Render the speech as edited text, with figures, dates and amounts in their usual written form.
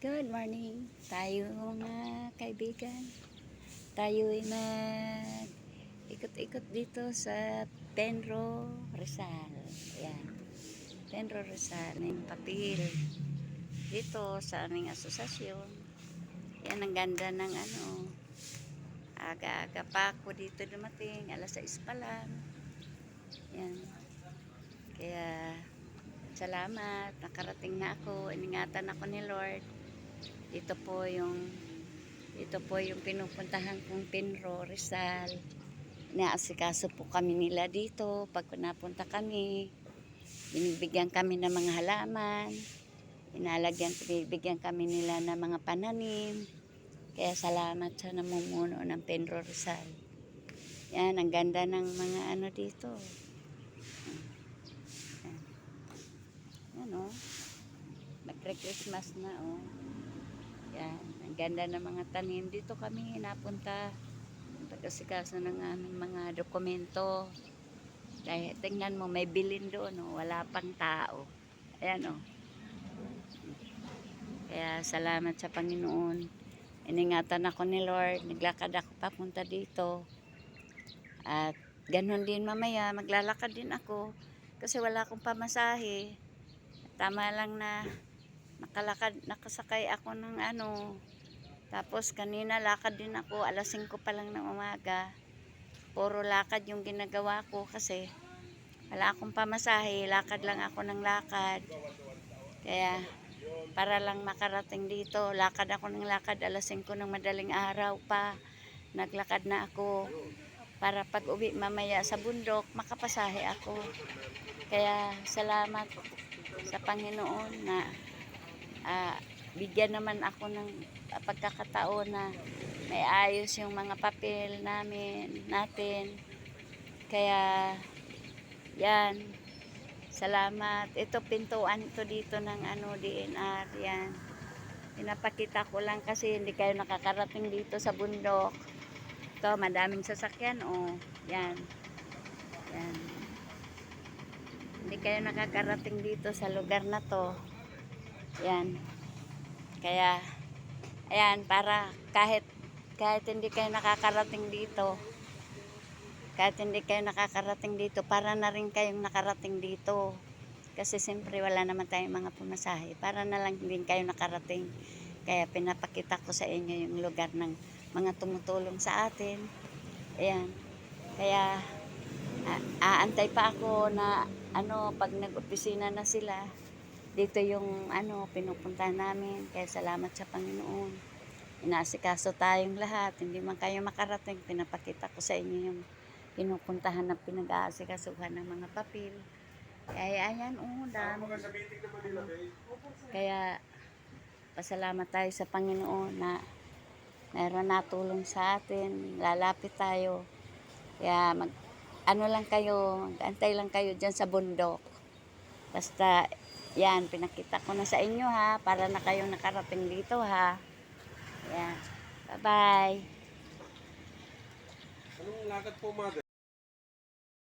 Good morning. Tayo mga kaibigan. Tayo ay ikot-ikot dito sa Penro Rizal. Ayan. Penro Rizal. May papel. Dito sa aming asosasyon. Yan ang ganda ng aga-aga pa ako dito dumating. Alas 6 pa lang. Yan. Kaya salamat. Nakarating na ako. Iningatan ako ni Lord. Ito po yung pinupuntahan kong Penro Rizal. Inaasikaso po kami nila dito. Pag napunta kami, binibigyan kami ng mga halaman. Binibigyan kami nila ng mga pananim. Kaya salamat sa namumuno ng Penro Rizal. Yan, ang ganda ng mga dito. Yan o. Magre-Christmas na o. Yan, ang ganda ng mga tanim. Dito kami napunta. Pag-asikaso ng aming mga dokumento. Dahil tingnan mo, may bilin doon. Oh. Wala pang tao. Ayan o. Oh. Kaya salamat sa Panginoon. Iningatan ako ni Lord. Naglakad ako papunta dito. At ganun din mamaya, maglalakad din ako. Kasi wala akong pamasahe. Tama lang na nakasakay ako ng tapos kanina lakad din ako, alas 5 pa lang ng umaga. Puro lakad yung ginagawa ko kasi wala akong pamasahe, lakad lang ako ng lakad. Kaya para lang makarating dito, lakad ako ng lakad, alas 5 ng madaling araw pa. Naglakad na ako para pag uwi mamaya sa bundok, makapasahe ako. Kaya salamat sa Panginoon na bigyan naman ako ng pagkakataon na may ayos yung mga papel natin. Kaya yan, salamat. Ito pintuan ito dito ng DNR. Yan, pinapakita ko lang kasi hindi kayo nakakarating dito sa bundok. Ito, madaming sasakyan. Yan, yan, hindi kayo nakakarating dito sa lugar na to. Yan. Kaya ayan, para kahit hindi kayo nakakarating dito, para na rin kayong nakarating dito. Kasi siyempre wala naman tayong mga pumasahe, para na lang din kayo nakarating. Kaya pinapakita ko sa inyo yung lugar ng mga tumutulong sa atin. Ayan. Kaya aantay pa ako na pag nag-opisina na sila, dito yung pinupunta namin. Kaya salamat sa Panginoon. Inaasikaso tayong lahat. Hindi man kayo makarating, pinapakita ko sa inyo yung pinupuntahan ng pinag-aasikasuhan ng mga papel. Kaya ayan, dami. Kaya pasalamat tayo sa Panginoon na mayroon natulong sa atin. Lalapit tayo. Kaya mag-antay lang kayo dyan sa bundok. Basta yan, pinakita ko na sa inyo ha, para na kayong nakarating dito ha. Yan. Bye-bye. Anong lakad po, mother?